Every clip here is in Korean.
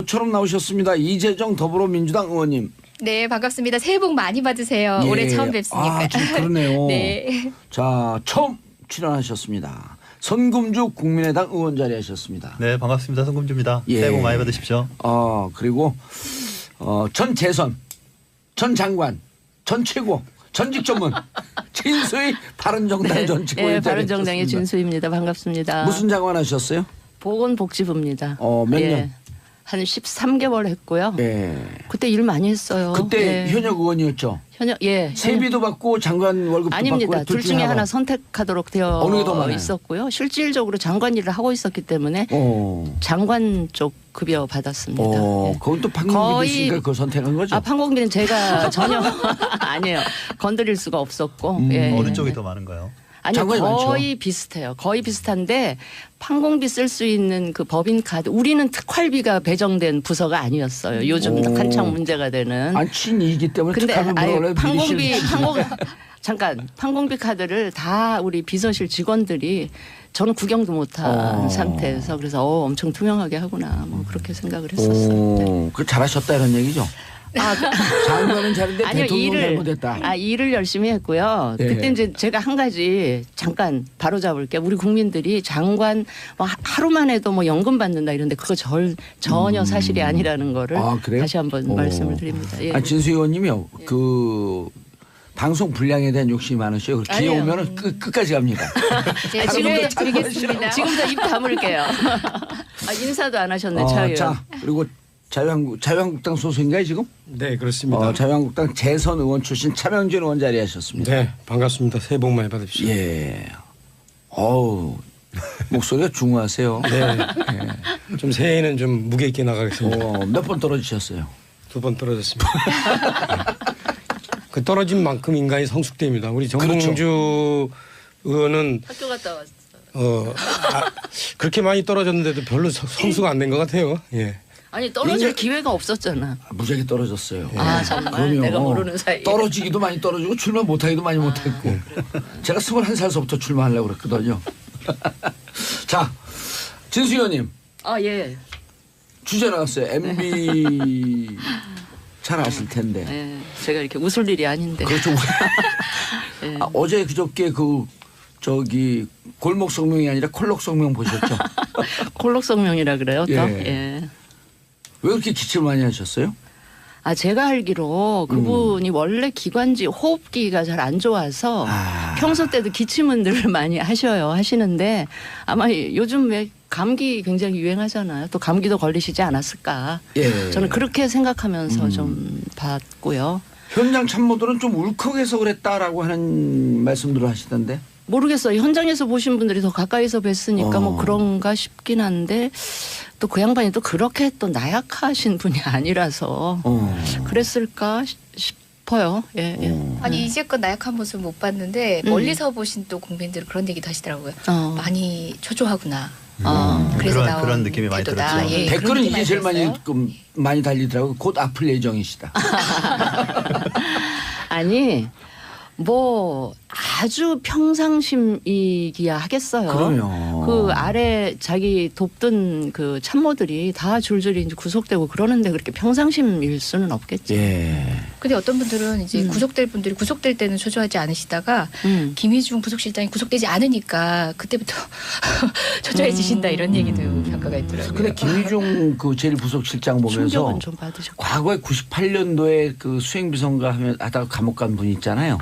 처럼 나오셨습니다. 이재정 더불어민주당 의원님. 네, 반갑습니다. 새해 복 많이 받으세요. 예. 올해 처음 뵙으니까. 아, 좀 그러네요. 네. 자, 처음 출연하셨습니다. 선금주 국민의당 의원 자리하셨습니다. 네, 반갑습니다. 성금주입니다. 예. 새해 복 많이 받으십시오. 그리고 전 재선, 전 장관, 전 최고, 전직 전문 진수희 바른정당 전 최고. 네, 바른정당의 진수희입니다. 반갑습니다. 무슨 장관 하셨어요? 보건복지부입니다. 몇 년? 한 13개월 했고요. 예. 그때 일 많이 했어요. 그때 예. 현역 의원이었죠. 현역 세비도 받고 장관 월급도 아닙니다. 받고 둘 중에 하나 선택하도록 되어 어느 게 더 많아요? 있었고요. 실질적으로 장관 일을 하고 있었기 때문에 장관 쪽 급여 받았습니다. 예. 그건 또 판공비 있으니까 그걸 선택한 거죠? 판공비는 제가 전혀 아니에요. 건드릴 수가 없었고. 예. 어느 쪽이 더 많은가요? 아니요, 장관이 거의 많죠. 비슷해요. 거의 비슷한데 판공비 쓸 수 있는 그 법인 카드, 우리는 특활비가 배정된 부서가 아니었어요. 요즘 한창 문제가 되는. 안 친이기 때문에 근데 특활을 원래 잠깐 판공비 카드를 다 우리 비서실 직원들이 저는 구경도 못한 상태에서 그래서 엄청 투명하게 하구나 뭐 그렇게 생각을 했었어요. 네. 그 잘하셨다 이런 얘기죠. 장관은 잘했는데 아니요, 대통령은 잘못했다. 일을 열심히 했고요. 예. 그때 이제 제가 한 가지 잠깐 바로 잡을게요. 우리 국민들이 장관 뭐 하루만 해도 뭐 연금 받는다 이런데 그거 전혀 사실이 아니라는 거를 그래요? 다시 한번 말씀을 드립니다. 예. 진수희 의원님이요. 그 방송 분량에 대한 욕심이 많으셔요. 기회 아니에요. 오면은 끝까지 갑니다. 네, 지금 드리겠습니다. 지금부터 입 다물게요. 인사도 안 하셨네. 자, 그리고 자유한국당 소속인가요 지금? 네, 그렇습니다. 자유한국당 재선 의원 출신 차명진 의원 자리하셨습니다. 네, 반갑습니다. 새해 복 많이 받으십시오. 예. 목소리가 중후하세요. 네. 좀 새해에는 좀 무게 있게 나가겠습니다. 몇 번 떨어지셨어요? 2번 떨어졌습니다. 그 떨어진 만큼 인간이 성숙됩니다. 우리 정봉주 의원은 학교 갔다 왔어. 그렇게 많이 떨어졌는데도 별로 성수가 안 된 것 같아요. 예. 아니 떨어질 기회가 없었잖아. 무지하게 떨어졌어요. 정말 그럼요. 내가 모르는 사이에. 떨어지기도 많이 떨어지고 출마 못하기도 많이 못했고. 제가 21살서부터 출마하려고 그랬거든요. 자, 진수 의원님. 예. 주제 나왔어요. MB 잘 아실 텐데. 예. 제가 이렇게 웃을 일이 아닌데. 그렇죠. 예. 어제 그저께 골목 성명이 아니라 콜록 성명 보셨죠? 콜록 성명이라 그래요. 또. 예. 예. 왜 그렇게 기침을 많이 하셨어요? 제가 알기로 그분이 원래 기관지 호흡기가 잘 안 좋아서 평소 때도 기침은 늘 많이 하시는데 아마 요즘 왜 감기 굉장히 유행하잖아요. 또 감기도 걸리시지 않았을까. 예. 저는 그렇게 생각하면서 좀 봤고요. 현장 참모들은 좀 울컥해서 그랬다라고 하는 말씀들을 하시던데. 모르겠어요. 현장에서 보신 분들이 더 가까이서 뵀으니까 뭐 그런가 싶긴 한데 또 그 양반이 또 그렇게 또 나약하신 분이 아니라서 그랬을까 싶어요. 예, 예. 아니 이제껏 나약한 모습 못 봤는데 멀리서 보신 또 국민들은 그런 얘기도 하시더라고요. 많이 초조하구나. 그래서 나온 그런 느낌이 많이 태도다. 들었죠. 예, 댓글은 그런 이게 느낌 제일 들었어요. 많이 달리더라고요. 곧 아플 예정이시다. 아니 뭐 아주 평상심이기야 하겠어요. 그럼요. 그 아래 자기 돕던 그 참모들이 다 줄줄이 이제 구속되고 그러는데 그렇게 평상심일 수는 없겠지. 예. 근데 어떤 분들은 이제 구속될 분들이 구속될 때는 초조하지 않으시다가 김희중 부속실장이 구속되지 않으니까 그때부터 초조해지신다 이런 얘기도 평가가 있더라고요. 근데 김희중 그 제1부속실장 보면서 충격은 좀 받으셨고. 과거에 98년도에 그 수행비서인가 하다가 감옥 간 분이 있잖아요.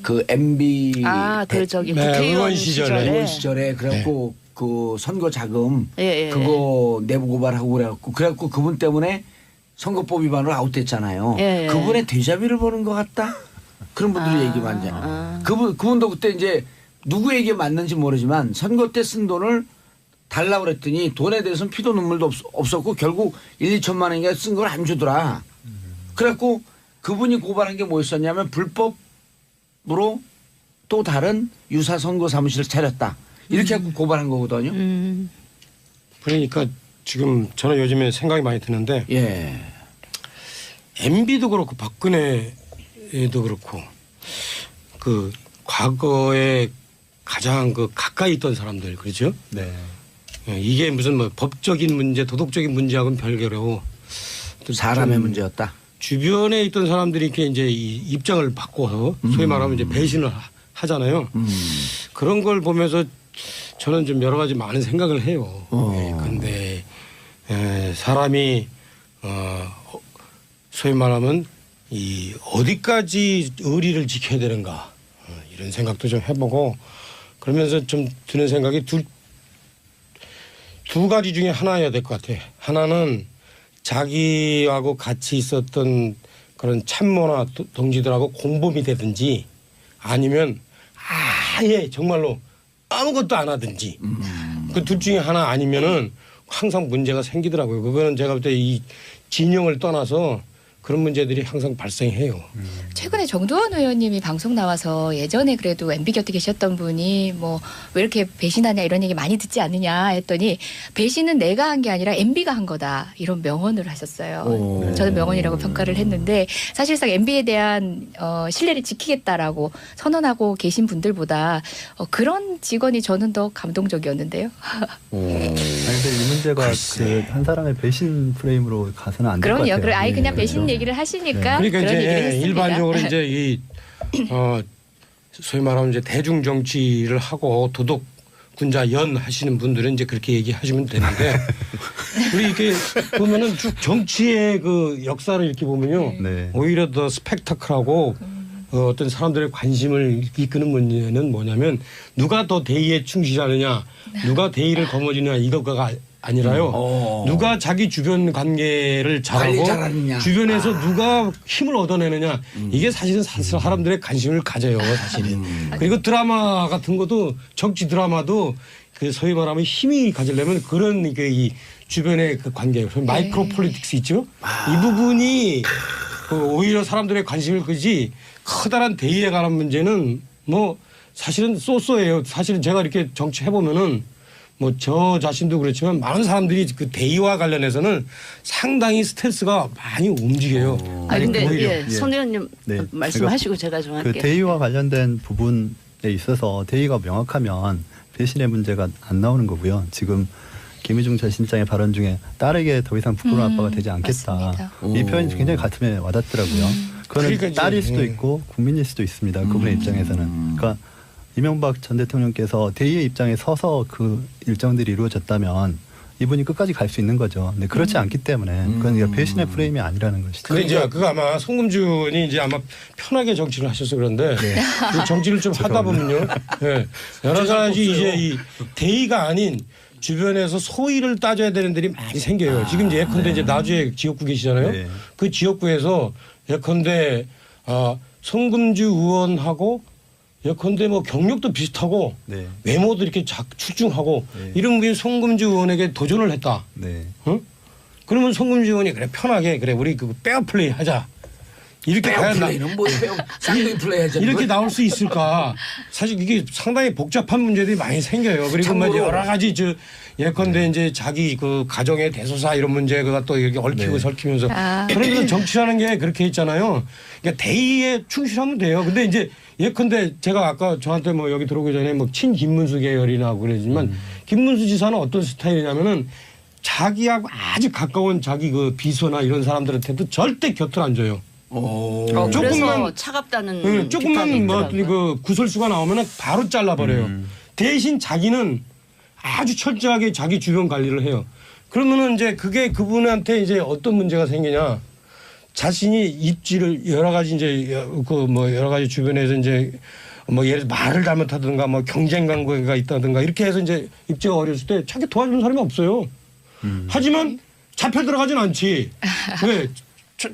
그 MB 저기 네, 국회의원 의원 시절에. 의원 시절에 그래갖고 그 선거 자금 예. 그거 내부 고발하고 그래갖고 그분 때문에 선거법 위반으로 아웃됐잖아요. 예. 그분의 데자뷰를 보는 것 같다. 그런 분들이 얘기 많이 하잖아요. 그분도 그때 이제 누구에게 맞는지 모르지만 선거 때 쓴 돈을 달라고 그랬더니 돈에 대해서는 피도 눈물도 없었고 결국 1, 2천만 원인가 쓴 걸 안 주더라. 그래갖고 그분이 고발한 게 뭐였었냐면 불법으로 또 다른 유사 선거 사무실을 차렸다. 이렇게 하고 고발한 거거든요. 그러니까 지금 저는 요즘에 생각이 많이 드는데 예. MB도 그렇고 박근혜도 그렇고 그 과거에 가장 그 가까이 있던 사람들 그렇죠? 네. 이게 무슨 뭐 법적인 문제, 도덕적인 문제하고는 별개로 또 사람의 좀 문제였다. 주변에 있던 사람들이 이렇게 이제 이 입장을 바꿔서 소위 말하면 이제 배신을 하잖아요. 그런 걸 보면서 저는 좀 여러 가지 많은 생각을 해요. 근데 사람이 소위 말하면 이 어디까지 의리를 지켜야 되는가 이런 생각도 좀 해보고 그러면서 좀 드는 생각이 두 가지 중에 하나여야 될 것 같아. 하나는 자기하고 같이 있었던 그런 참모나 동지들하고 공범이 되든지 아니면 아예 정말로 아무것도 안 하든지 그 둘 중에 하나 아니면은 항상 문제가 생기더라고요. 그거는 제가 볼 때 이 진영을 떠나서 그런 문제들이 항상 발생해요. 최근에 정두원 의원님이 방송 나와서 예전에 그래도 MB 곁에 계셨던 분이 뭐 왜 이렇게 배신하냐 이런 얘기 많이 듣지 않느냐 했더니 배신은 내가 한 게 아니라 MB가 한 거다 이런 명언을 하셨어요. 저는 명언이라고 평가를 했는데 사실상 MB에 대한 신뢰를 지키겠다라고 선언하고 계신 분들보다 그런 직원이 저는 더 감동적이었는데요. 아니 근데 이 문제가 그 한 사람의 배신 프레임으로 가서는 안 될 것 같아요. 그럼요. 아예 그냥 네. 배신 얘기를 하시니까 그러니까 그런 얘기를 이제 했습니다. 일반적으로 이제 이 소위 말하면 이제 대중 정치를 하고 도덕 군자 연 하시는 분들은 이제 그렇게 얘기하시면 되는데 우리 이렇게 보면은 쭉 정치의 그 역사를 이렇게 보면요 네. 오히려 더 스펙타클하고 어떤 사람들의 관심을 이끄는 문제는 뭐냐면 누가 더 대의에 충실하느냐 누가 대의를 거머쥐느냐 이거가 아니라요. 누가 자기 주변 관계를 관리 잘하고 잘하느냐. 주변에서 누가 힘을 얻어내느냐 이게 사실은 사람들의 관심을 가져요. 사실은. 그리고 드라마 같은 것도 정치 드라마도 그 소위 말하면 힘이 가지려면 그런 이 주변의 그 관계 마이크로 폴리틱스 있죠. 이 부분이 그 오히려 사람들의 관심을 끄지 커다란 대의에 관한 문제는 뭐 사실은 쏘쏘예요. 사실은 제가 이렇게 정치해 보면은 뭐 저 자신도 그렇지만 많은 사람들이 그 대의와 관련해서는 상당히 스트레스가 많이 움직여요. 아니 근데 오히려. 손 의원님 네. 말씀하시고 제가 좀 할게요. 그 대의와 관련된 부분에 있어서 대의가 명확하면 배신의 문제가 안 나오는 거고요. 지금 김희중 전 실장의 발언 중에 딸에게 더 이상 부끄러운 아빠가 되지 않겠다. 맞습니다. 이 표현이 굉장히 가슴에 와닿더라고요. 그거는 그러니까 이제, 딸일 수도 있고 국민일 수도 있습니다. 그분의 입장에서는. 그러니까 이명박 전 대통령께서 대의의 입장에 서서 그 일정들이 이루어졌다면 이분이 끝까지 갈 수 있는 거죠. 근데 그렇지 않기 때문에 그건 배신의 프레임이 아니라는 것이죠. 근데 이제 그거 아마 송금준이 이제 아마 편하게 정치를 하셔서 그런데 그 정치를 좀 하다 보면요. 네. 여러 가지 이제 이 대의가 아닌 주변에서 소위를 따져야 되는 들이 많이 생겨요. 지금 이제 예컨대 이제 나주에 지역구 계시잖아요. 네. 그 지역구에서 예컨대 송금주 의원하고 예컨대 뭐 경력도 비슷하고 네. 외모도 이렇게 출중하고 네. 이런 분이 송금주 의원에게 도전을 했다. 네. 어? 그러면 송금주 의원이 그래 편하게 그래 우리 그 페어 플레이 하자. 이렇게 페어 가야 플레이는 뭐 쌍둥이 플레이 하자. 이렇게 나올 수 있을까? 사실 이게 상당히 복잡한 문제들이 많이 생겨요. 그리고 뭐 참고로 여러 가지 예컨대 이제 자기 그 가정의 대소사 이런 문제가 또 이렇게 얽히고 네. 설키면서 그러니까 정치라는 게 그렇게 있잖아요. 그러니까 대의에 충실하면 돼요. 근데 이제 예컨대 제가 아까 저한테 뭐 여기 들어오기 전에 뭐 친 김문수 계열이나 그러지만 김문수 지사는 어떤 스타일이냐면은 자기하고 아주 가까운 자기 그 비서나 이런 사람들한테도 절대 곁을 안 줘요. 그래서 조금만 차갑다는 비판이 조금만 뭐 있더라고요. 그 구설수가 나오면 바로 잘라버려요. 대신 자기는 아주 철저하게 자기 주변 관리를 해요. 그러면은 이제 그게 그분한테 이제 어떤 문제가 생기냐? 자신이 입지를 여러 가지 이제 그 뭐 여러 가지 주변에서 이제 뭐 예를 들어 말을 잘못하든가 뭐 경쟁 관계가 있다든가 이렇게 해서 이제 입지가 어렸을 때 자기 도와주는 사람이 없어요. 하지만 잡혀 들어가진 않지. 왜?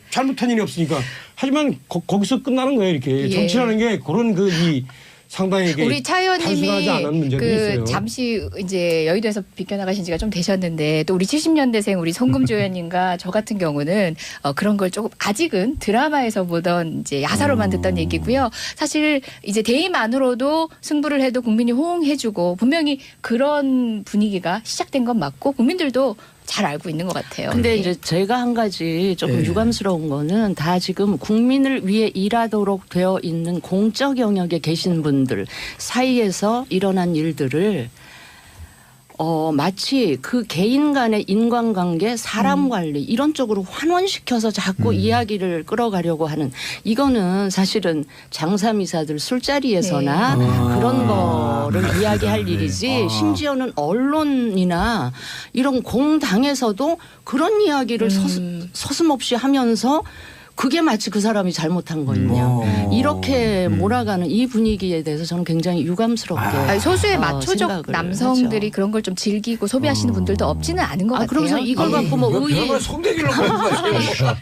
잘못한 일이 없으니까. 하지만 거기서 끝나는 거예요. 이렇게 예. 정치라는 게 그런 이 상당히 이게 우리 차 단순하지 의원님이 않은 문제도 있어요. 잠시 이제 여의도에서 비껴나가신 지가 좀 되셨는데 또 우리 70년대생 우리 송금주 의원님과 저 같은 경우는 그런 걸 조금 아직은 드라마에서 보던 이제 야사로만 듣던 얘기고요. 사실 이제 대의만으로도 승부를 해도 국민이 호응해주고 분명히 그런 분위기가 시작된 건 맞고 국민들도 잘 알고 있는 것 같아요. 근데 이제 제가 한 가지 조금 유감스러운 거는 다 지금 국민을 위해 일하도록 되어 있는 공적 영역에 계신 분들 사이에서 일어난 일들을 마치 그 개인 간의 인간관계, 사람 관리 이런 쪽으로 환원시켜서 자꾸 이야기를 끌어가려고 하는 이거는 사실은 장사미사들 술자리에서나 그런 거를 이야기할 일이지 심지어는 언론이나 이런 공당에서도 그런 이야기를 서슴없이 하면서 그게 마치 그 사람이 잘못한 거냐 이렇게 몰아가는 이 분위기에 대해서 저는 굉장히 유감스럽게 아니, 소수의 마초적 생각을 남성들이 하죠. 그런 걸 좀 즐기고 소비하시는 분들도 없지는 않은 것 같아요. 그러면서 이걸 갖고 뭐 의의 손대기로 말씀하세요.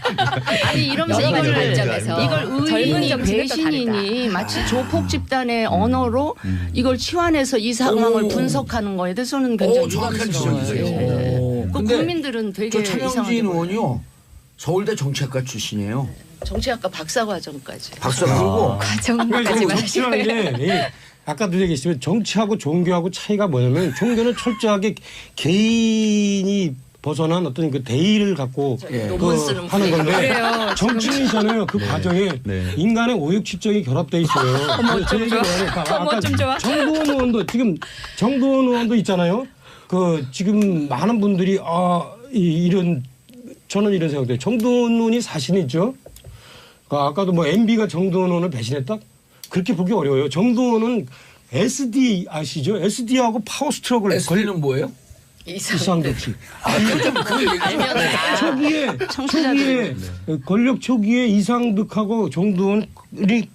아니 이러면서 여러 가지 이걸 관점에서 이걸 젊은 의인이 정치는 또 배신이니 마치 조폭 집단의 언어로 이걸 치환해서 이 상황을 오. 분석하는 거에 대해서는 굉장히 정확한 유감스러워요. 지적이세요. 예. 오. 그 근데 국민들은 되게 저 이상하게 차명진 보여요. 의원이요. 서울대 정치학과 출신이에요. 정치학과 박사과정까지. 박사 그리고 과정까지 정치라는 말하시고요. 게 아까도 얘기했지만 정치하고 종교하고 차이가 뭐냐면 종교는 철저하게 개인이 벗어난 어떤 그 대의를 갖고 예. 논문 쓰는 하는 분위기가 건데 그래요. 정치인이잖아요. 그 과정에 네. 인간의 오욕 칠정이 결합돼 있어요. 어머, 좀 좋아. 아까 좀 좋아. 정도원 의원도 지금 정도원 의원도 있잖아요. 그 지금 많은 분들이 이런 저는 이런 생각돼요. 정도원 의원이 사신이죠. 아까도 뭐 MB가 정도원 의원을 배신했다? 그렇게 보기 어려워요. 정도원은 SD 아시죠? SD하고 파워스트로크를 SD는 뭐예요? 이상덕 씨. 그 얘기 초기에 권력 초기에 이상득하고 정두원이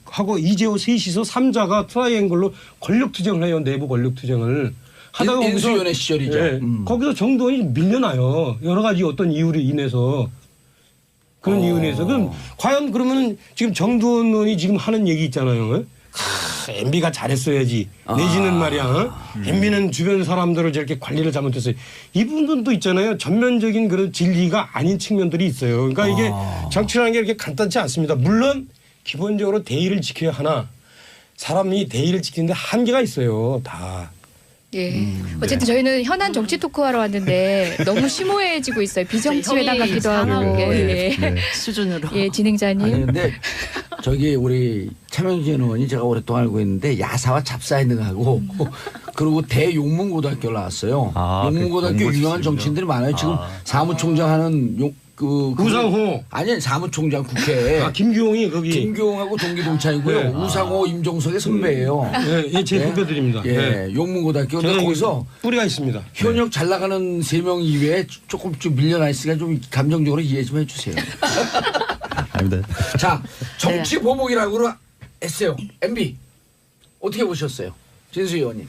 하고 이재호 셋이서 3자가 트라이앵글로 권력 투쟁을 해요. 내부 권력 투쟁을 하다가 인수위원회 시절이죠. 예, 거기서 정두원이 밀려나요. 여러 가지 어떤 이유로 인해서 그런 이유로 인해서 그럼 과연 그러면 지금 정두원 의원이 지금 하는 얘기 있잖아요. MB가 잘했어야지. 내지는 말이야. MB는 주변 사람들을 저렇게 관리를 잘못했어요. 이분들도 있잖아요. 전면적인 그런 진리가 아닌 측면들이 있어요. 그러니까 이게 정치라는 게 이렇게 간단치 않습니다. 물론 기본적으로 대의를 지켜야 하나 사람이 대의를 지키는데 한계가 있어요. 다. 예. 어쨌든 저희는 현안 정치 토크하러 왔는데 너무 심오해지고 있어요. 비정치 회담 형이 같기도 하고. 상하게 예. 수준으로. 예, 진행자님. 아니 근데 저기 우리 차명진 의원이 제가 오랫동안 알고 있는데 야사와 잡사이능하고 그리고 대용문고등학교를 나왔어요. 아, 용문고등학교 그 유명한 공부 정치인들이 많아요. 지금 사무총장 하는 우상호. 아니 사무총장 국회에 김규홍이 거기. 김교웅하고 동기동창이고요. 네. 우상호 임종석의 선배예요. 예, 제 후배들입니다. 예, 용문고등학교. 근데 제가 거기서 뿌리가 있습니다. 현역 잘 나가는 3명 이외에 조금 좀 밀려나 있으니까 좀 감정적으로 이해 좀 해주세요. 아닙니다. 자, 정치 보복이라고 했어요. MB 어떻게 보셨어요, 진수 의원님?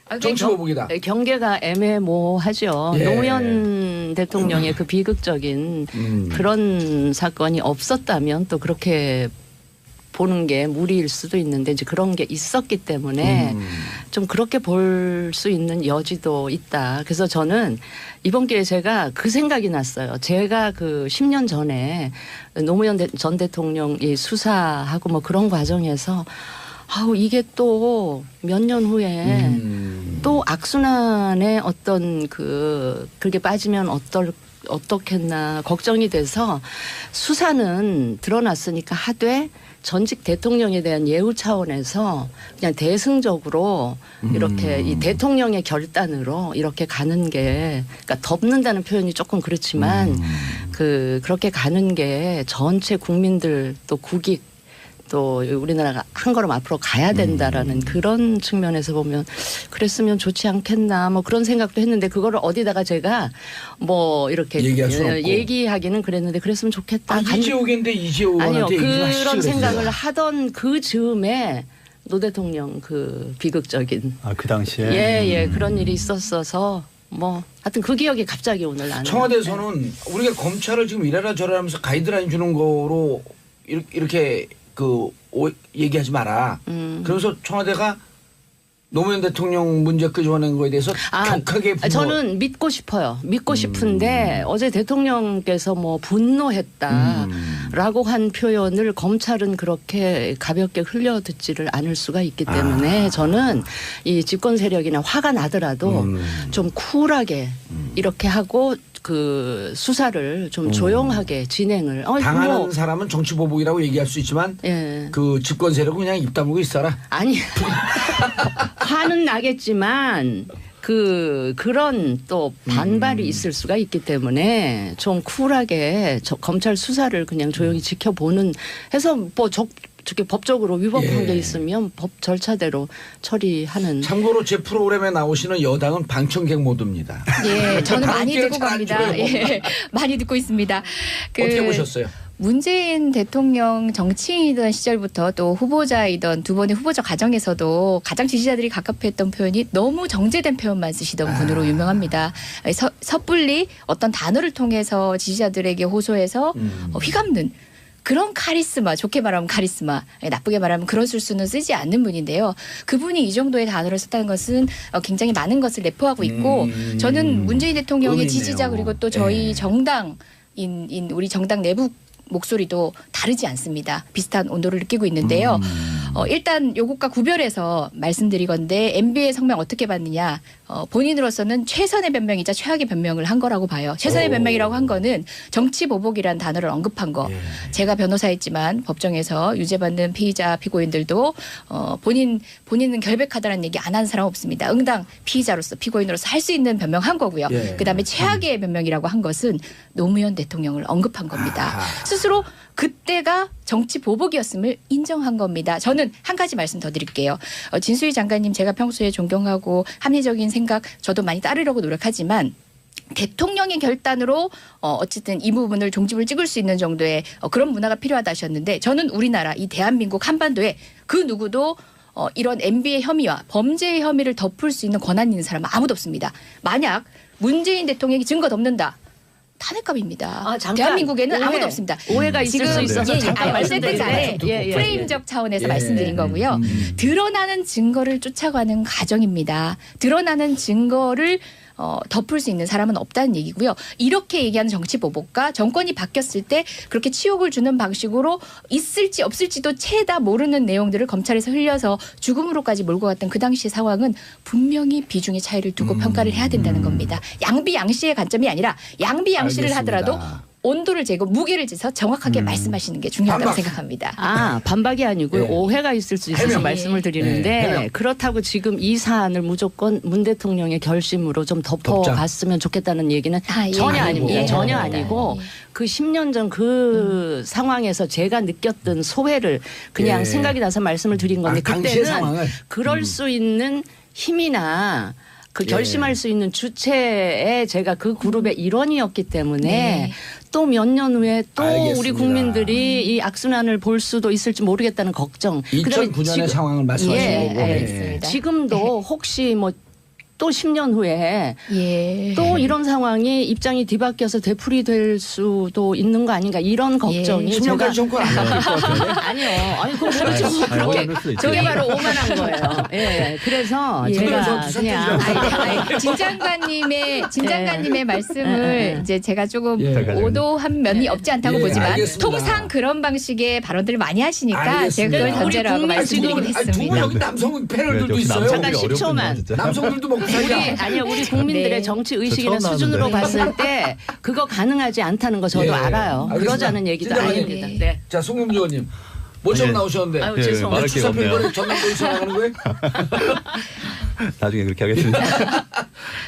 아, 정치 보복이다. 네, 경계가 애매모호하죠. 예. 노무현 대통령의 그 비극적인 그런 사건이 없었다면 또 그렇게 보는 게 무리일 수도 있는데 이제 그런 게 있었기 때문에 좀 그렇게 볼 수 있는 여지도 있다. 그래서 저는 이번 기회에 제가 그 생각이 났어요. 제가 그 10년 전에 노무현 전 대통령이 수사하고 뭐 그런 과정에서 아우 이게 또 몇 년 후에 또 악순환의 어떤 그렇게 빠지면 어떻겠나 걱정이 돼서 수사는 드러났으니까 하되 전직 대통령에 대한 예우 차원에서 그냥 대승적으로 이렇게 이 대통령의 결단으로 이렇게 가는 게 그러니까 덮는다는 표현이 조금 그렇지만 그렇게 가는 게 전체 국민들 또 국익 또 우리나라가 한 걸음 앞으로 가야 된다라는 그런 측면에서 보면 그랬으면 좋지 않겠나 뭐 그런 생각도 했는데 그거를 어디다가 제가 뭐 이렇게 얘기할 수 없고. 얘기하기는 그랬는데 그랬으면 좋겠다. 이재호인데 이재호 아니요 의원한테 얘기 좀 하시죠. 그런 그랬어요. 생각을 하던 그 즈음에 노 대통령 그 비극적인 그 당시에 예 그런 일이 있었어서 뭐 하여튼 그 기억이 갑자기 오늘 나는 청와대에서는 우리가 검찰을 지금 이래라 저래라 하면서 가이드라인 주는 거로 이렇게 얘기하지 마라. 그러면서 청와대가 노무현 대통령 문제 끄집어낸 거에 대해서 격하게 저는 믿고 싶어요. 믿고 싶은데 어제 대통령께서 뭐 분노했다라고 한 표현을 검찰은 그렇게 가볍게 흘려듣지를 않을 수가 있기 때문에 저는 이 집권 세력이나 화가 나더라도 좀 쿨하게 이렇게 하고 그 수사를 좀 조용하게 진행을 당하는 사람은 정치 보복이라고 얘기할 수 있지만 예. 그 집권 세력은 그냥 입 다물고 있어라. 아니 화는 나겠지만 그런 또 반발이 있을 수가 있기 때문에 좀 쿨하게 검찰 수사를 그냥 조용히 지켜보는 해서 뭐 저게 법적으로 위법한 예. 게 있으면 법 절차대로 처리하는. 참고로 제 프로그램에 나오시는 여당은 방청객 모드입니다. 예, 저는 많이 함께를 듣고 잘안 갑니다. 줘요. 예, 많이 듣고 있습니다. 어떻게 보셨어요? 문재인 대통령 정치인이던 시절부터 또 후보자이던 두 번의 후보자 과정에서도 가장 지지자들이 가깝했던 표현이 너무 정제된 표현만 쓰시던 분으로 유명합니다. 섣불리 어떤 단어를 통해서 지지자들에게 호소해서 휘감는 그런 카리스마, 좋게 말하면 카리스마, 나쁘게 말하면 그런 술수는 쓰지 않는 분인데요. 그분이 이 정도의 단어를 썼다는 것은 굉장히 많은 것을 내포하고 있고 저는 문재인 대통령의 의미 지지자 있네요. 그리고 또 저희 예. 정당인 우리 정당 내부 목소리도 다르지 않습니다. 비슷한 온도를 느끼고 있는데요. 일단 요것과 구별해서 말씀드리건데 MB의 성명 어떻게 받느냐. 본인으로서는 최선의 변명이자 최악의 변명을 한 거라고 봐요. 최선의 변명이라고 한 거는 정치 보복이라는 단어를 언급한 거. 예. 제가 변호사였지만 법정에서 유죄받는 피의자 피고인들도 본인은 결백하다는 얘기 안 하는 사람 없습니다. 응당 피의자로서 피고인으로서 할 수 있는 변명한 거고요. 예. 그다음에 최악의 변명이라고 한 것은 노무현 대통령을 언급한 겁니다. 스스로 그때가 정치 보복이었음을 인정한 겁니다. 저는 한 가지 말씀 더 드릴게요. 진수희 장관님 제가 평소에 존경하고 합리적인 생각 저도 많이 따르려고 노력하지만 대통령의 결단으로 어쨌든 이 부분을 종집을 찍을 수 있는 정도의 그런 문화가 필요하다 하셨는데 저는 우리나라 이 대한민국 한반도에 그 누구도 이런 MB의 혐의와 범죄의 혐의를 덮을 수 있는 권한이 있는 사람은 아무도 없습니다. 만약 문재인 대통령이 증거 덮는다. 탄핵감입니다. 잠깐. 대한민국에는 오해. 아무도 없습니다. 오해가 있을 수 있어서 잠깐 어쨌든 간에 말씀드리는데 프레임적 차원에서 예. 말씀드린 거고요. 드러나는 증거를 쫓아가는 과정입니다. 드러나는 증거를 덮을 수 있는 사람은 없다는 얘기고요. 이렇게 얘기하는 정치 보복과 정권이 바뀌었을 때 그렇게 치욕을 주는 방식으로 있을지 없을지도 채 다 모르는 내용들을 검찰에서 흘려서 죽음으로까지 몰고 갔던 그 당시 상황은 분명히 비중의 차이를 두고 평가를 해야 된다는 겁니다. 양비양시의 관점이 아니라 양비양시를 알겠습니다. 하더라도 온도를 재고 무게를 재서 정확하게 말씀하시는 게 중요하다고 반박. 생각합니다. 반박이 아니고 예. 오해가 있을 수 있어서 해명. 말씀을 드리는데 예, 해명. 그렇다고 지금 이 사안을 무조건 문 대통령의 결심으로 좀 덮어갔으면 좋겠다는 얘기는 아, 예. 전혀 아니고. 아닙니다. 예. 전혀 예. 아니고 그 10년 전 그 상황에서 제가 느꼈던 소외를 그냥 예. 생각이 나서 말씀을 드린 건데 당시의 그때는 상황을. 그럴 수 있는 힘이나 그 예. 결심할 수 있는 주체에 제가 그 그룹의 일원이었기 때문에 네. 또 몇 년 후에 또 알겠습니다. 우리 국민들이 이 악순환을 볼 수도 있을지 모르겠다는 걱정. 그다음에 2009년의 지금- 상황을 말씀하신 예, 거고. 알겠습니다. 지금도 혹시 뭐 또 10년 후에 예. 또 이런 상황이 입장이 뒤바뀌어서 되풀이될 수도 있는 거 아닌가 이런 걱정이 10년까지 정권 안 바뀔 것 같은데. 아니요. 아니 그거 모르죠. 그렇게 오해할 수도 있죠. 저게 바로 오만한 거예요. 예. 그래서 예. 제가 그래서 그냥 진 장관님의 말씀을 이제 제가 조금 예. 오도한 면이 없지 않다고 예, 보지만 알겠습니다. 통상 그런 방식의 발언들을 많이 하시니까 알겠습니다. 제가 그걸 우리 전제로 하고 국민 말씀드리긴 지금- 아니, 두 했습니다. 여기 남성 패널들도 역시 있어요. 남성들이 잠깐 어렵군요, 10초만. 진짜. 남성들도 먹고 살자. 우리 국민들의 네. 정치 저 의식이나 처음 수준으로 나왔는데. 봤을 때 그거 가능하지 않다는 거 저도 예. 알아요. 알겠습니다. 그러자는 얘기도 진짜 아닙니다. 많이- 네. 자, 송금주 의원님. 모처럼 아니, 나오셨는데. 아유, 예, 죄송합니다. 말할 게 추사표 없네요. 이번에 전남도에서 나가는 거예요? 나중에 그렇게 하겠습니다.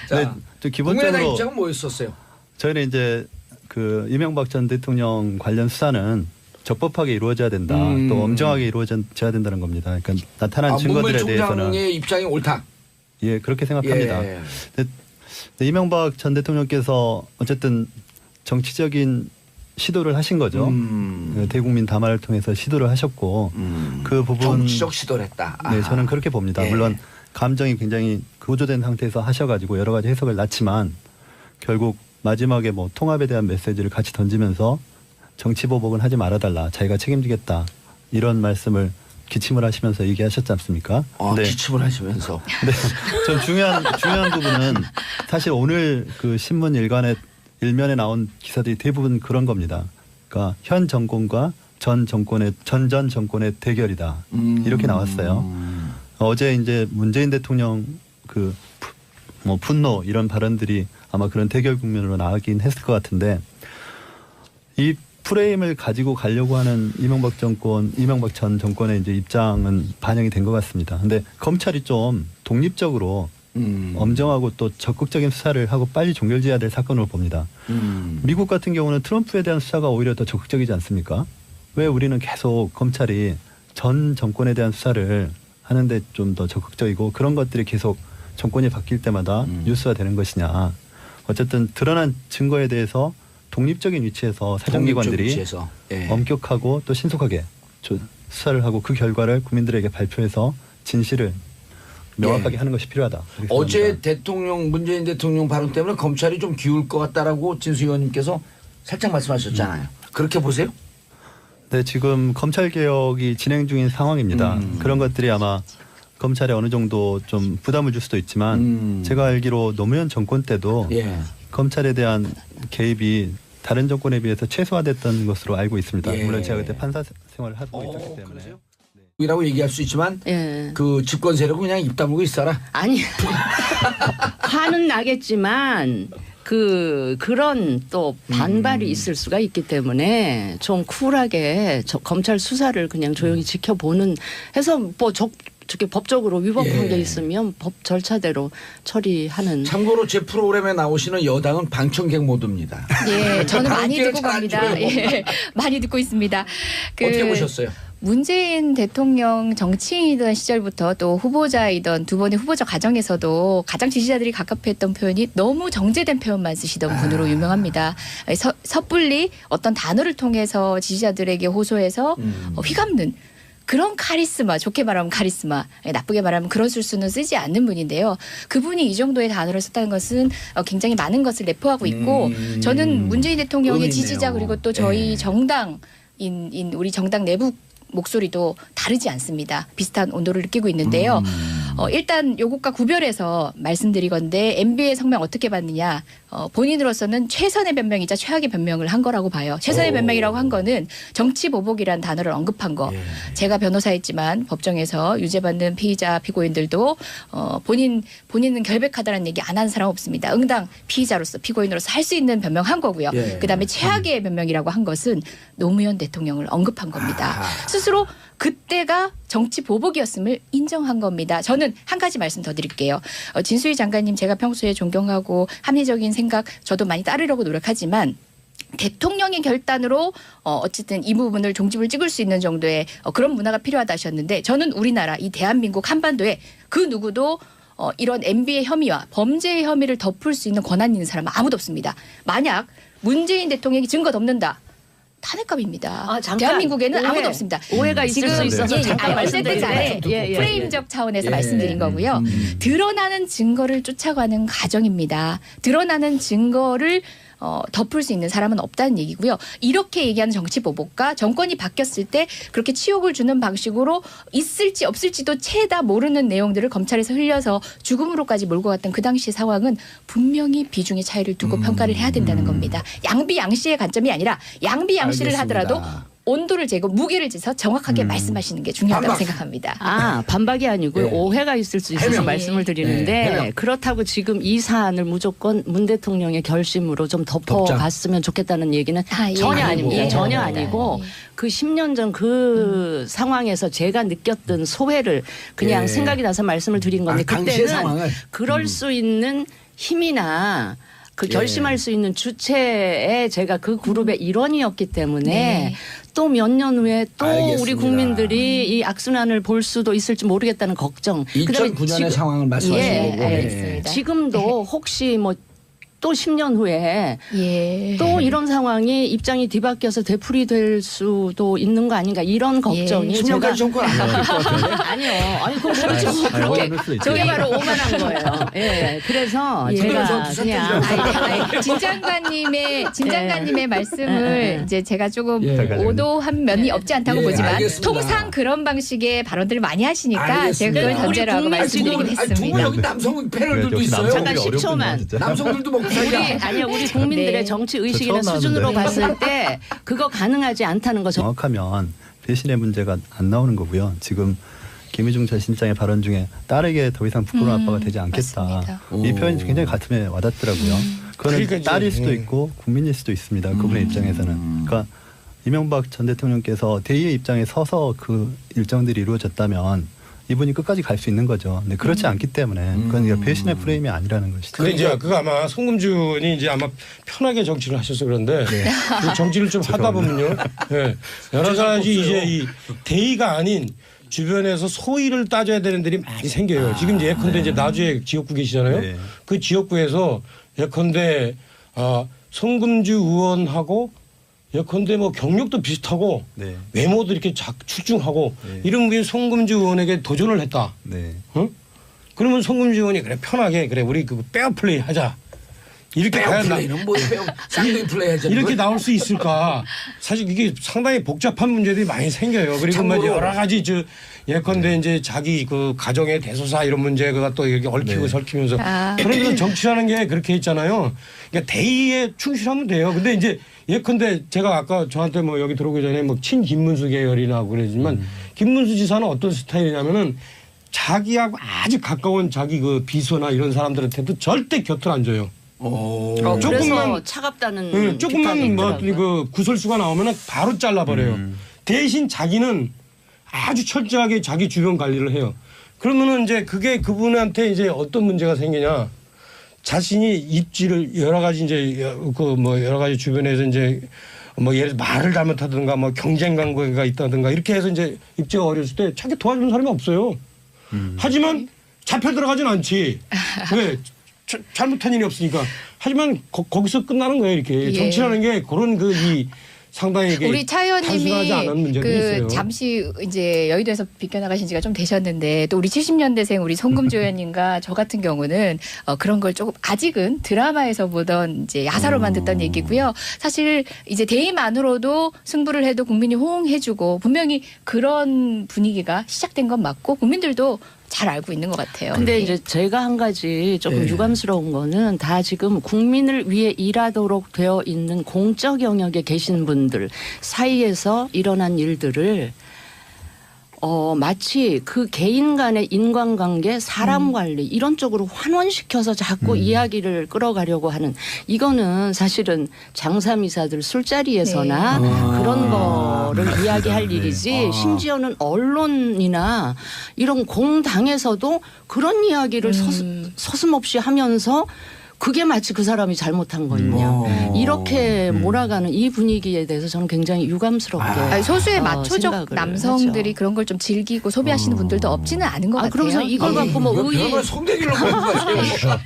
자, 네, 저 국민의당 기본적으로 입장은 뭐였었어요? 저희는 이제 그 이명박 전 대통령 관련 수사는 적법하게 이루어져야 된다. 또 엄정하게 이루어져야 된다는 겁니다. 그러니까 나타난 증거들에 문무일 대해서는 총장의 입장이 옳다. 예 그렇게 생각합니다. 예. 근데 이명박 전 대통령께서 어쨌든 정치적인 시도를 하신 거죠. 그 대국민 담화를 통해서 시도를 하셨고 그 부분 정치적 시도를 했다. 네, 아하. 저는 그렇게 봅니다. 예. 물론 감정이 굉장히 고조된 상태에서 하셔가지고 여러 가지 해석을 낳지만 결국 마지막에 뭐 통합에 대한 메시지를 같이 던지면서 정치 보복은 하지 말아달라. 자기가 책임지겠다. 이런 말씀을 기침을 하시면서 얘기하셨지 않습니까? 기침을 하시면서. 근데 좀 중요한 부분은 사실 오늘 그 신문 일면에 나온 기사들이 대부분 그런 겁니다. 그러니까 현 정권과 전 정권의 대결이다. 이렇게 나왔어요. 어제 이제 문재인 대통령 그 뭐 분노 이런 발언들이 아마 그런 대결 국면으로 나가긴 했을 것 같은데 이 프레임을 가지고 가려고 하는 이명박 전 정권의 이제 입장은 반영이 된 것 같습니다. 근데 검찰이 좀 독립적으로 엄정하고 또 적극적인 수사를 하고 빨리 종결지어야 될 사건으로 봅니다. 미국 같은 경우는 트럼프에 대한 수사가 오히려 더 적극적이지 않습니까? 왜 우리는 계속 검찰이 전 정권에 대한 수사를 하는데 좀 더 적극적이고 그런 것들이 계속 정권이 바뀔 때마다 뉴스화되는 것이냐. 어쨌든 드러난 증거에 대해서 독립적인 위치에서 사정기관들이 위치에서. 예. 엄격하고 또 신속하게 수사를 하고 그 결과를 국민들에게 발표해서 진실을 명확하게 예. 하는 것이 필요하다. 그렇게 어제 생각합니다. 대통령 문재인 대통령 발언 때문에 검찰이 좀 기울 것 같다라고 진수 의원님께서 살짝 말씀하셨잖아요. 그렇게 보세요? 네, 지금 검찰 개혁이 진행 중인 상황입니다. 그런 것들이 아마 검찰에 어느 정도 좀 부담을 줄 수도 있지만 제가 알기로 노무현 정권 때도 예. 검찰에 대한 개입이 다른 정권에 비해서 최소화됐던 것으로 알고 있습니다. 예. 물론 제가 그때 판사 생활을 하고 있었기 때문에. 그러세요? 이라고 얘기할 수 있지만 예. 그 집권 세력은 그냥 입 다물고 있어라. 아니 화는 나겠지만 그런 또 반발이 있을 수가 있기 때문에 좀 쿨하게 검찰 수사를 그냥 조용히 지켜보는 해서 뭐 저게 법적으로 위법한 예. 게 있으면 법 절차대로 처리하는. 참고로 제 프로그램에 나오시는 여당은 방청객 모드입니다. 예, 저는 많이 함께를 듣고 잘안 갑니다. 줘요. 예, 많이 듣고 있습니다. 어떻게 보셨어요? 문재인 대통령 정치인이던 시절부터 또 후보자이던 두 번의 후보자 과정에서도 가장 지지자들이 가깝했던 표현이 너무 정제된 표현만 쓰시던 분으로 유명합니다. 섣불리 어떤 단어를 통해서 지지자들에게 호소해서 휘감는 그런 카리스마, 좋게 말하면 카리스마, 나쁘게 말하면 그런 술수는 쓰지 않는 분인데요. 그분이 이 정도의 단어를 썼다는 것은 굉장히 많은 것을 내포하고 있고 저는 문재인 대통령의 의미 있네요. 지지자 그리고 또 저희 예. 정당인 우리 정당 내부 목소리도 다르지 않습니다. 비슷한 온도를 느끼고 있는데요. 일단 요것과 구별해서 말씀드리건데 MB의 성명 어떻게 받느냐. 본인으로서는 최선의 변명이자 최악의 변명을 한 거라고 봐요. 최선의 변명이라고 한 거는 정치 보복이라는 단어를 언급한 거. 예. 제가 변호사였지만 법정에서 유죄받는 피의자 피고인들도 본인은 결백하다는 얘기 안 하는 사람 없습니다. 응당 피의자로서 피고인으로서 할 수 있는 변명한 거고요. 예. 그다음에 최악의 변명이라고 한 것은 노무현 대통령을 언급한 겁니다. 스스로 그때가 정치 보복이었음을 인정한 겁니다. 저는 한 가지 말씀 더 드릴게요. 진수희 장관님 제가 평소에 존경하고 합리적인 생각 저도 많이 따르려고 노력하지만 대통령의 결단으로 어쨌든 이 부분을 종집을 찍을 수 있는 정도의 그런 문화가 필요하다 하셨는데 저는 우리나라 이 대한민국 한반도에 그 누구도 이런 MB의 혐의와 범죄의 혐의를 덮을 수 있는 권한이 있는 사람은 아무도 없습니다. 만약 문재인 대통령이 증거 덮는다. 탄핵감입니다. 잠깐. 대한민국에는 오해. 아무도 없습니다. 오해가 있을 수 있어서 잠깐 어쨌든 간에 말씀드리는데 프레임적 차원에서 예. 말씀드린 거고요. 드러나는 증거를 쫓아가는 과정입니다. 드러나는 증거를 덮을 수 있는 사람은 없다는 얘기고요. 이렇게 얘기하는 정치 보복과 정권이 바뀌었을 때 그렇게 치욕을 주는 방식으로 있을지 없을지도 채 다 모르는 내용들을 검찰에서 흘려서 죽음으로까지 몰고 갔던 그 당시 상황은 분명히 비중의 차이를 두고 평가를 해야 된다는 겁니다. 양비양시의 관점이 아니라 양비양시를 알겠습니다. 하더라도 온도를 재고 무게를 재서 정확하게 말씀하시는 게 중요하다고 반박. 생각합니다. 반박이 아니고 예. 오해가 있을 수 있어서 해명. 말씀을 드리는데 예, 해명. 그렇다고 지금 이 사안을 무조건 문 대통령의 결심으로 좀 덮어갔으면 좋겠다는 얘기는 아, 예. 전혀 아닙니다. 예. 전혀 예. 아니고 그 10년 전 그 상황에서 제가 느꼈던 소회를 그냥 예. 생각이 나서 말씀을 드린 건데 당시의 그때는 상황을. 그럴 수 있는 힘이나 그 예. 결심할 수 있는 주체에 제가 그 그룹의 일원이었기 때문에 네. 또 몇 년 후에 또 알겠습니다. 우리 국민들이 이 악순환을 볼 수도 있을지 모르겠다는 걱정. 그다음에 2009년의 지금- 상황을 말씀하신 예, 거고. 알겠습니다. 지금도 혹시 뭐 또 10년 후에 예. 또 이런 상황이 입장이 뒤바뀌어서 되풀이될 수도 있는 거 아닌가 이런 걱정이 10년까지 정권 안 바뀔 것 같은데. 아니요. 아니 그건 모르죠. 오해할 수도 있죠. 저게 바로 오만한 거예요. 예. 그래서 예. 제가 그냥 진 장관님의 말씀을 이제 제가 조금 예. 오도한 면이 없지 않다고 예, 보지만 알겠습니다. 통상 그런 방식의 발언들을 많이 하시니까 알겠습니다. 제가 그걸 우리 전제로 하고 국민 말씀드리긴 아니, 두 분 했습니다. 여기 남성 패널들도 역시 있어요. 남성들이 잠깐 어렵군요, 10초만. 진짜. 남성들도 먹고 살자. 우리 국민들의 네. 정치 의식이나 처음 수준으로 나왔는데. 봤을 때 그거 가능하지 않다는 거 정확하면 배신의 문제가 안 나오는 거고요. 지금 김희중 전 실장의 발언 중에 딸에게 더 이상 부끄러운 아빠가 되지 않겠다. 맞습니다. 이 표현이 굉장히 가슴에 와닿더라고요. 그거는 그러니까 이제, 딸일 수도 예. 있고 국민일 수도 있습니다. 그분의 입장에서는. 그러니까 이명박 전 대통령께서 대의의 입장에 서서 그 일정들이 이루어졌다면 이분이 끝까지 갈 수 있는 거죠. 근데 그렇지 않기 때문에 그건 배신의 프레임이 아니라는 것이죠. 근데 이제 그거 아마 송금준이 이제 아마 편하게 정치를 하셔서 그런데 그 정치를 좀 하다 보면요. 예. 여러 가지 이제 이 대의가 아닌 주변에서 소위를 따져야 되는 데이 많이 생겨요. 지금 이제 예컨대 이제 나주에 지역구 계시잖아요. 네. 그 지역구에서 예컨대 송금주 의원하고 예컨대 뭐 경력도 비슷하고 네. 외모도 이렇게 출중하고 이런 분이 송금주 의원에게 도전을 했다. 네. 어? 그러면 송금주 의원이 그래 편하게 그래 우리 그 페어 플레이 하자. 이렇게 페어 가야 플레이는 뭐 쌍둥이 플레이 하자. 이렇게 나올 수 있을까? 사실 이게 상당히 복잡한 문제들이 많이 생겨요. 그리고 뭐 참고로 여러 가지 예컨대 이제 자기 그 가정의 대소사 이런 문제가 또 이렇게 얽히고 설키면서 그러면서 정치라는 게 그렇게 있잖아요. 그러니까 대의에 충실하면 돼요. 근데 이제 예컨대 제가 아까 저한테 뭐 여기 들어오기 전에 뭐 친 김문수 계열이라고 그러지만 김문수 지사는 어떤 스타일이냐면은 자기하고 아주 가까운 자기 그 비서나 이런 사람들한테도 절대 곁을 안 줘요. 그래서 조금만 차갑다는 네, 조금만 뭐 그 구설수가 나오면 바로 잘라버려요. 대신 자기는 아주 철저하게 자기 주변 관리를 해요. 그러면은 이제 그게 그분한테 이제 어떤 문제가 생기냐? 자신이 입지를 여러 가지 이제 그 뭐 여러 가지 주변에서 이제 뭐 예를 들어 말을 잘못하든가 뭐 경쟁 관계가 있다든가 이렇게 해서 이제 입지가 어렸을 때 자기 도와주는 사람이 없어요. 하지만 잡혀 들어가진 않지. 왜? 잘못한 일이 없으니까. 하지만 거기서 끝나는 거예요. 이렇게 정치라는 게 그런 이 상당히 이게 우리 차 단순하지 의원님이 않은 문제들이 있어요. 잠시 이제 여의도에서 비껴나가신 지가 좀 되셨는데 또 우리 70년대생 우리 송금주 의원님과 저 같은 경우는 그런 걸 조금 아직은 드라마에서 보던 이제 야사로만 듣던 얘기고요. 사실 이제 대의만으로도 승부를 해도 국민이 호응해주고 분명히 그런 분위기가 시작된 건 맞고 국민들도 잘 알고 있는 것 같아요. 근데 이제 제가 한 가지 조금 유감스러운 거는 다 지금 국민을 위해 일하도록 되어 있는 공적 영역에 계신 분들 사이에서 일어난 일들을 마치 그 개인 간의 인간관계, 사람 관리 이런 쪽으로 환원시켜서 자꾸 이야기를 끌어가려고 하는 이거는 사실은 장사미사들 술자리에서나 그런 거를 이야기할 일이지 심지어는 언론이나 이런 공당에서도 그런 이야기를 서슴없이 하면서 그게 마치 그 사람이 잘못한 거냐 이렇게 몰아가는 이 분위기에 대해서 저는 굉장히 유감스럽게 아니, 소수의 마초적 생각을 남성들이 하죠. 그런 걸 좀 즐기고 소비하시는 분들도 없지는 않은 것 같아요. 그러면서 이걸 갖고 뭐 의의 손대기로 말씀하세요.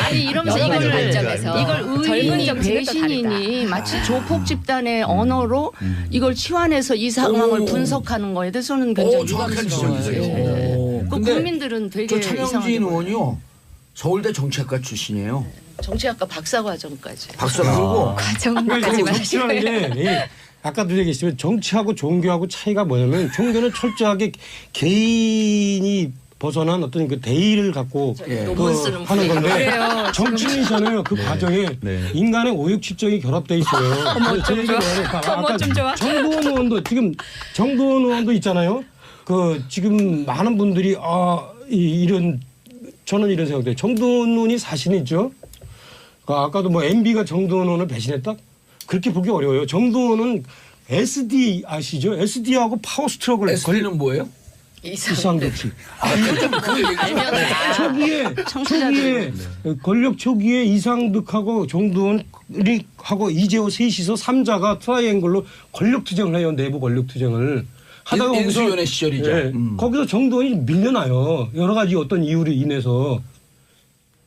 아니 이러면서 여러 가지 이걸 관점에서. 젊은 젊은 정치인이 정치는 또 배신이니 마치 조폭 집단의 언어로 이걸 치환해서 이 상황을 분석하는 거에 대해서는 굉장히 정확한 유감스러워요. 지적이세요. 그 근데 국민들은 되게 저 차명진 이상하게 의원이요. 서울대 정치학과 출신이에요. 정치학과 박사과정까지. 박사 그리고 과정까지 정치라는 게 아까도 얘기했지만 정치하고 종교하고 차이가 뭐냐면 종교는 철저하게 개인이 벗어난 어떤 그 대의를 갖고 논문 쓰는 하는 건데 그래요. 정치인이잖아요. 그 과정에 인간의 오육칠정이 결합돼 있어요. 어머, 좀 좋아. 정도원 의원도 지금 정도원 의원도 있잖아요. 그 지금 많은 분들이 이런 저는 이런 생각돼요. 정도원 의원이 사실이죠. 아까도 뭐 MB가 정도원 의원을 배신했다? 그렇게 보기 어려워요. 정도원은 SD 아시죠? SD하고 파워스트로크를 SD는 뭐예요? 이상득 씨. 알면 초기에 권력 초기에 이상득하고 정도원이 하고 이재호 셋이서 3자가 트라이앵글로 권력 투쟁을 해요. 내부 권력 투쟁을. 하다가 인수위원회 시절이죠. 거기서 정도원이 밀려나요. 여러 가지 어떤 이유로 인해서.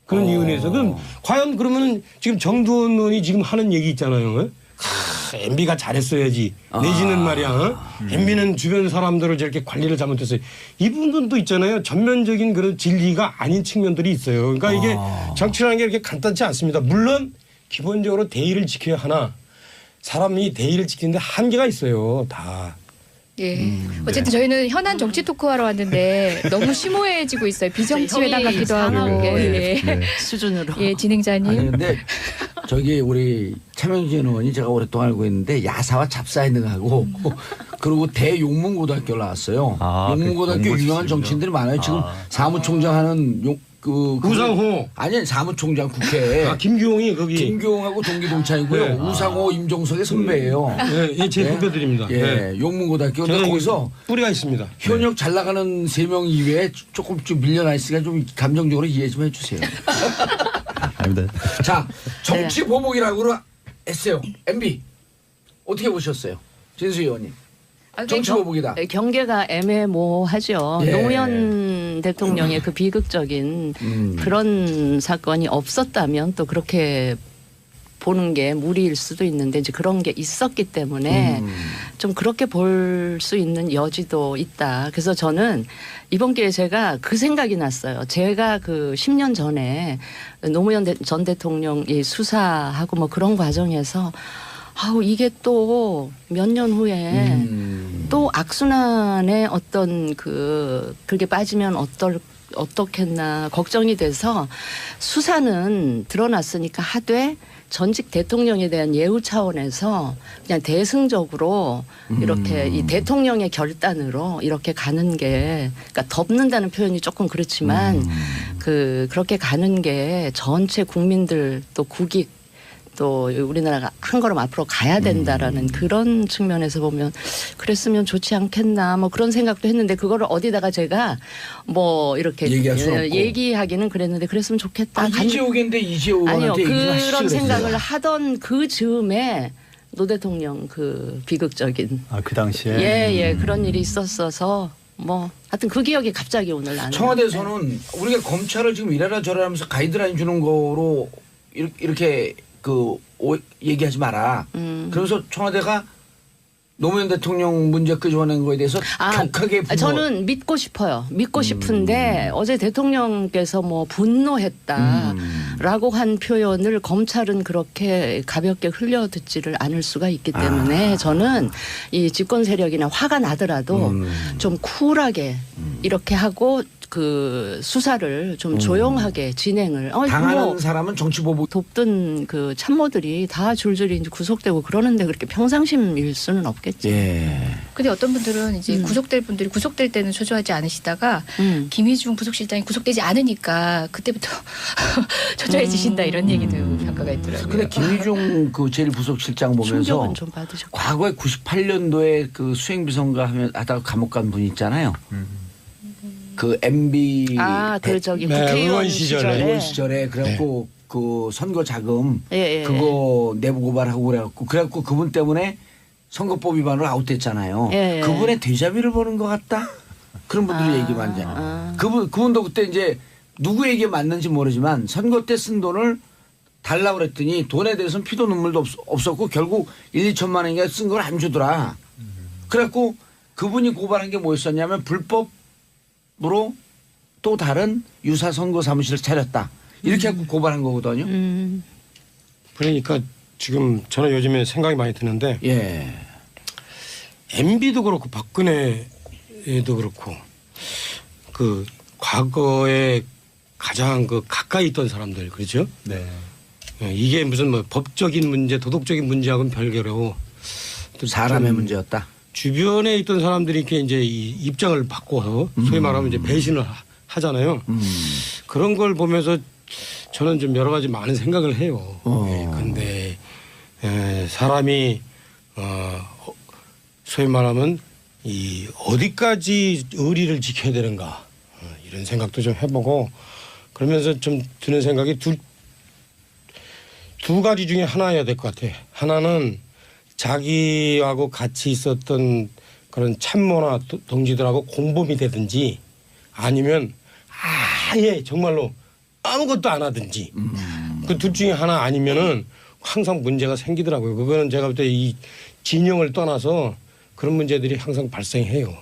그런 이유로 인해서. 그럼 과연 그러면 지금 정도원 의원이 지금 하는 얘기 있잖아요. MB가 잘했어야지. 내지는 말이야. MB는 주변 사람들을 저렇게 관리를 잘못했어요. 이분들도 있잖아요. 전면적인 그런 진리가 아닌 측면들이 있어요. 그러니까 이게 정치라는 게 이렇게 간단치 않습니다. 물론 기본적으로 대의를 지켜야 하나 사람이 대의를 지키는데 한계가 있어요. 다. 예. 어쨌든 저희는 현안 정치 토크하러 왔는데 너무 심오해지고 있어요. 비정치회담 같기도 하고. 수준으로. 예, 진행자님. 아니 근데 저기 우리 차명진 의원이 제가 오랫동안 알고 있는데 야사와 잡사이능하고 그리고 대용문고등학교를 나왔어요. 용문고등학교 유명한 정치인들이 많아요. 지금 사무총장 하는 우상호. 아니 사무총장 국회. 김규홍이 거기. 김교웅하고 동기동창이고요. 네. 우상호, 임종석의 선배예요. 예, 제 네. 후배들입니다. 예, 네. 용문고등학교. 근데 저는 거기서 뿌리가 있습니다. 현역 잘 나가는 3명 이외에 조금 좀 밀려나 있으니까 좀 감정적으로 이해 좀 해주세요. 아닙니다. 자, 정치 보복이라고 했어요. MB 어떻게 보셨어요, 진수 의원님? 아, 정치 보복이다. 경계가 애매모호하죠. 예. 노무현 대통령의 그 비극적인 그런 사건이 없었다면 또 그렇게 보는 게 무리일 수도 있는데 이제 그런 게 있었기 때문에 좀 그렇게 볼 수 있는 여지도 있다. 그래서 저는 이번 기회에 제가 그 생각이 났어요. 제가 그 10년 전에 노무현 전 대통령이 수사하고 뭐 그런 과정에서 아우 이게 또 몇 년 후에 또 악순환의 어떤 그게 빠지면 어떻겠나 걱정이 돼서 수사는 드러났으니까 하되 전직 대통령에 대한 예우 차원에서 그냥 대승적으로 이렇게 이 대통령의 결단으로 이렇게 가는 게 그러니까 덮는다는 표현이 조금 그렇지만 그렇게 가는 게 전체 국민들 또 국익 또 우리나라가 한 걸음 앞으로 가야 된다라는 그런 측면에서 보면 그랬으면 좋지 않겠나 뭐 그런 생각도 했는데 그거를 어디다가 제가 뭐 이렇게 얘기할 수 없고. 얘기하기는 그랬는데 그랬으면 좋겠다. 이재호인데 이재호 아니요 의원한테 얘기 좀 하시죠 그런 그랬어요. 생각을 하던 그 즈음에 노 대통령 그 비극적인 그 당시에 예 그런 일이 있었어서 뭐 하여튼 그 기억이 갑자기 오늘 나는 청와대에서는 우리가 검찰을 지금 이래라 저래라 하면서 가이드라인 주는 거로 이렇게 얘기하지 마라. 그러면서 청와대가 노무현 대통령 문제 끄집어낸 거에 대해서 격하게 저는 믿고 싶어요. 믿고 싶은데 어제 대통령께서 뭐 분노했다라고 한 표현을 검찰은 그렇게 가볍게 흘려듣지를 않을 수가 있기 때문에 저는 이 집권 세력이나 화가 나더라도 좀 쿨하게 이렇게 하고 그 수사를 좀 조용하게 진행을 당하는 사람은 정치 보복 돕던 그 참모들이 다 줄줄이 이제 구속되고 그러는데 그렇게 평상심일 수는 없겠지. 예. 근데 어떤 분들은 이제 구속될 분들이 구속될 때는 초조하지 않으시다가 김희중 부속실장이 구속되지 않으니까 그때부터 초조해지신다 이런 얘기도 평가가 있더라고요. 근데 김희중 그 제1부속실장 보면서 충격은 좀 받으셨고. 과거에 98년도에 그 수행비서인가 하다가 감옥 간 분이 있잖아요. 그 MB 저기 네, 국회의원 의원 시절에. 의원 시절에 그래갖고 그 선거 자금 예. 그거 내부 고발하고 그래갖고 그분 때문에 선거법 위반으로 아웃됐잖아요. 예. 그분의 데자뷰를 보는 것 같다. 그런 분들이 얘기 많이 하잖아요. 그분도 그때 이제 누구에게 맞는지 모르지만 선거 때 쓴 돈을 달라고 그랬더니 돈에 대해서는 피도 눈물도 없었고 결국 1, 2천만 원인가 쓴 걸 안 주더라. 그래갖고 그분이 고발한 게 뭐였었냐면 불법으로 또 다른 유사 선거 사무실을 차렸다. 이렇게 하고 고발한 거거든요. 그러니까 지금 저는 요즘에 생각이 많이 드는데 예. MB도 그렇고 박근혜도 그렇고 그 과거에 가장 그 가까이 있던 사람들 그렇죠? 네. 이게 무슨 뭐 법적인 문제, 도덕적인 문제하고는 별개로 또 사람의 문제였다. 주변에 있던 사람들이 이렇게 이제 이 입장을 바꿔서 소위 말하면 이제 배신을 하잖아요. 그런 걸 보면서 저는 좀 여러 가지 많은 생각을 해요. 그런데 사람이 소위 말하면 이 어디까지 의리를 지켜야 되는가 이런 생각도 좀 해보고 그러면서 좀 드는 생각이 두 가지 중에 하나여야 될 것 같아. 하나는 자기하고 같이 있었던 그런 참모나 동지들하고 공범이 되든지 아니면 아예 정말로 아무것도 안 하든지 그 둘 중에 하나 아니면은 항상 문제가 생기더라고요. 그거는 제가 볼 때 이 진영을 떠나서 그런 문제들이 항상 발생해요.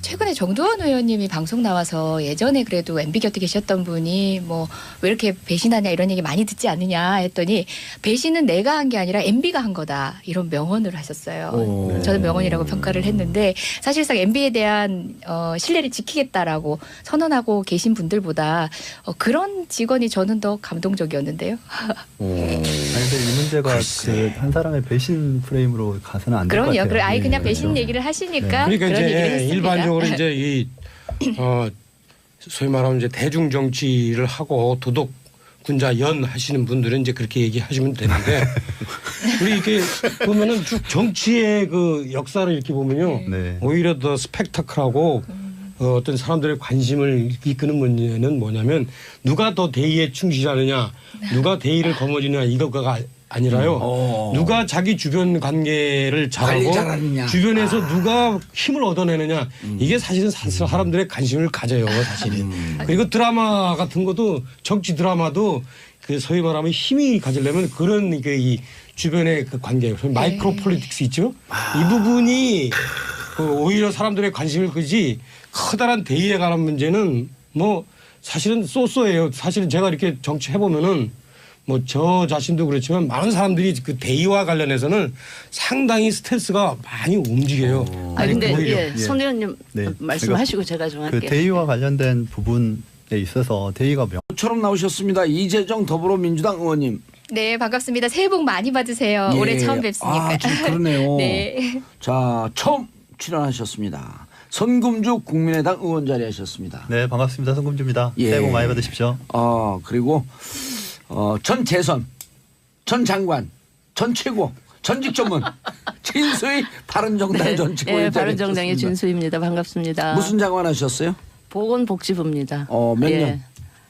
최근에 정두원 의원님이 방송 나와서 예전에 그래도 MB 곁에 계셨던 분이 뭐 왜 이렇게 배신하냐 이런 얘기 많이 듣지 않느냐 했더니 배신은 내가 한 게 아니라 MB가 한 거다 이런 명언을 하셨어요. 저는 명언이라고 평가를 했는데 사실상 MB에 대한 신뢰를 지키겠다라고 선언하고 계신 분들보다 그런 직원이 저는 더 감동적이었는데요. 아니 근데 이 문제가 그 한 사람의 배신 프레임으로 가서는 안 될 것 같아요. 그럼요. 아예 그냥 네. 배신 얘기를 하시니까 그러니까 그런 얘기를 이제 했습니다. 일반적으로 이제 이 소위 말하면 이제 대중 정치를 하고 도덕 군자 연 하시는 분들은 이제 그렇게 얘기하시면 되는데 우리 이렇게 보면은 쭉 정치의 그 역사를 이렇게 보면요. 네. 오히려 더 스펙타클하고 어떤 사람들의 관심을 이끄는 문제는 뭐냐면 누가 더 대의에 충실하느냐 누가 대의를 거머쥐느냐 이거가 아니라요. 누가 자기 주변 관계를 관리 잘하고 잘하느냐. 주변에서 누가 힘을 얻어내느냐 이게 사실은 사람들의 관심을 가져요. 사실은. 그리고 드라마 같은 것도 정치 드라마도 그 소위 말하면 힘이 가지려면 그런 이 주변의 그 관계 마이크로 폴리틱스 있죠. 이 부분이 그 오히려 사람들의 관심을 끄지 커다란 대의에 관한 문제는 뭐 사실은 쏘쏘예요. 사실은 제가 이렇게 정치 해보면은 뭐 저 자신도 그렇지만 많은 사람들이 그 대의와 관련해서는 상당히 스트레스가 많이 움직여요. 아 근데 오히려. 예, 손 의원님 네. 말씀하시고 제가 좀 할게요. 그 대의와 관련된 부분에 있어서 대의가 처럼 나오셨습니다. 이재정 더불어민주당 의원님. 네, 반갑습니다. 새해 복 많이 받으세요. 예. 올해 처음 뵙으니까. 아, 좀 그러네요. 네. 자, 처음 출연하셨습니다. 선금주 국민의당 의원 자리하셨습니다. 네, 반갑습니다. 성금주입니다. 예. 새해 복 많이 받으십시오. 그리고 전 재선, 전 장관, 전 최고, 전직 전문 진수희 바른정당 전 최고위원 예, 바른정당의 자리하셨습니다. 진수입니다. 반갑습니다. 무슨 장관 하셨어요? 보건복지부입니다. 몇 년?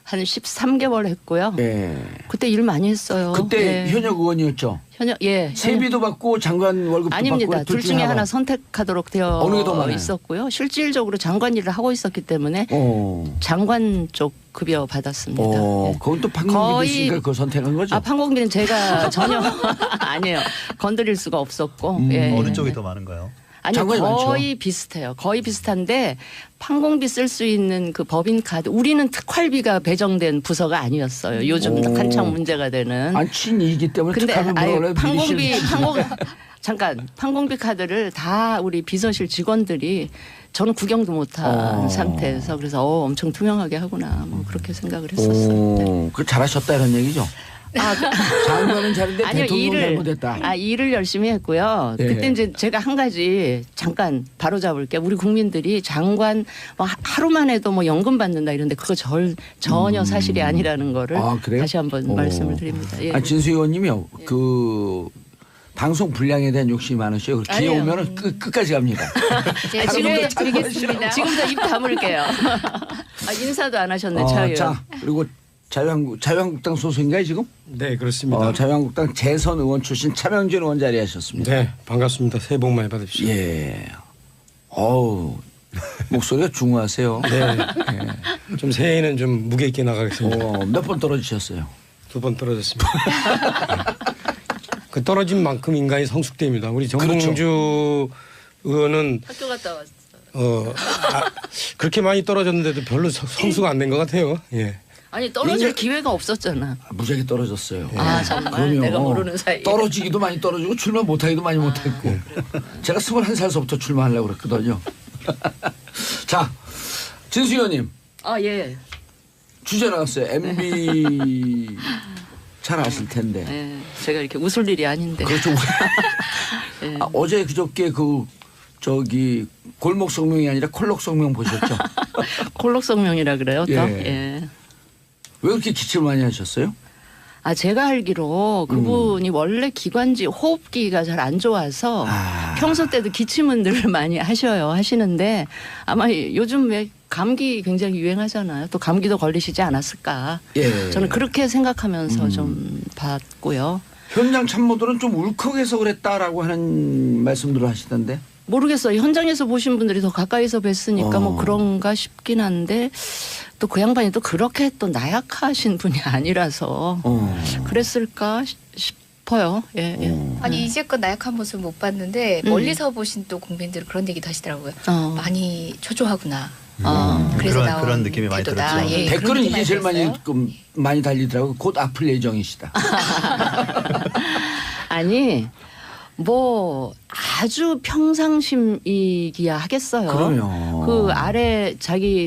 한 13개월 했고요. 예. 그때 일 많이 했어요. 그때 예. 현역 의원이었죠. 현역 예. 세비도 받고 장관 월급도 아닙니다. 받고 둘 중에 하나 선택하도록 되어 어느 게 더 많아요? 있었고요. 실질적으로 장관 일을 하고 있었기 때문에 장관 쪽 급여 받았습니다. 예. 그건 또 판공비 됐으니까 그걸 선택한 거죠. 판공비는 제가 전혀 아니에요. 건드릴 수가 없었고. 예. 어느 쪽이 더 많은가요? 아니요, 장관이 거의 많죠. 비슷해요. 거의 비슷한데 판공비 쓸 수 있는 그 법인 카드 우리는 특활비가 배정된 부서가 아니었어요. 요즘 한창 문제가 되는. 아니 친이기 때문에 근데 특하면 아예 원래 판공비 카드를 다 우리 비서실 직원들이 저는 구경도 못한 상태에서 그래서 엄청 투명하게 하구나 뭐 그렇게 생각을 했었어요. 그 잘하셨다 이런 얘기죠. 장관은 잘했는데 아니요, 대통령 잘못했다. 일을 열심히 했고요. 예. 그때 이제 제가 한 가지 잠깐 바로 잡을게요. 우리 국민들이 장관 뭐 하루만 해도 뭐 연금 받는다 이런데 그거 전혀 사실이 아니라는 거를 그래요? 다시 한번 말씀을 드립니다. 예. 진수 의원님이요. 그 방송 분량에 대한 욕심이 많으셔요. 기회 아니에요. 오면은 끝까지 갑니다. 제가 다른 분들 드리겠습니다. 지금도 입 다물게요. 인사도 안 하셨네, 차 의원. 자, 그리고 자유한국당 소속인가요 지금? 네 그렇습니다. 자유한국당 재선 의원 출신 차명진 의원 자리하셨습니다. 네 반갑습니다. 새해 복 많이 받으십시오. 예. 목소리가 중후하세요. 네. 좀 새해에는 좀 무게 있게 나가겠습니다. 몇 번 떨어지셨어요? 2번 떨어졌습니다. 그 떨어진 만큼 인간이 성숙됩니다. 우리 그렇죠. 정봉주 의원은 학교 갔다 왔어. 그렇게 많이 떨어졌는데도 별로 성수가 안 된 것 같아요. 예. 아니 떨어질 기회가 없었잖아. 무지하게 떨어졌어요. 정말 그럼요. 내가 모르는 사이에. 떨어지기도 많이 떨어지고 출마 못하기도 많이 못했고. 제가 21살서부터 출마하려고 그랬거든요. 자, 진수 의원님 예. 주제 나왔어요. MB 잘 아실 텐데. 예. 제가 이렇게 웃을 일이 아닌데. 그렇죠. 예. 어제 그저께 골목 성명이 아니라 콜록 성명 보셨죠? 콜록 성명이라 그래요. 또. 예. 예. 왜 그렇게 기침을 많이 하셨어요? 제가 알기로 그분이 원래 기관지 호흡기가 잘 안 좋아서 평소 때도 기침은 늘 많이 하시는데 아마 요즘 왜 감기 굉장히 유행하잖아요. 또 감기도 걸리시지 않았을까. 예. 저는 그렇게 생각하면서 좀 봤고요. 현장 참모들은 좀 울컥해서 그랬다라고 하는 말씀들을 하시던데. 모르겠어요. 현장에서 보신 분들이 더 가까이서 뵀으니까 뭐 그런가 싶긴 한데 또 그 양반이 또 그렇게 또 나약하신 분이 아니라서 그랬을까 싶어요. 예, 예. 아니 이제껏 나약한 모습 못 봤는데 멀리서 보신 또 국민들은 그런 얘기도 하시더라고요. 많이 초조하구나. 그래서 나온 그런 느낌이 많이 태도다. 들었죠. 예, 그런 댓글은 느낌 이게 제일 들었어요. 많이 달리더라고요. 곧 아플 예정이시다. 아니 뭐 아주 평상심이기야 하겠어요. 그럼요. 그 아래 자기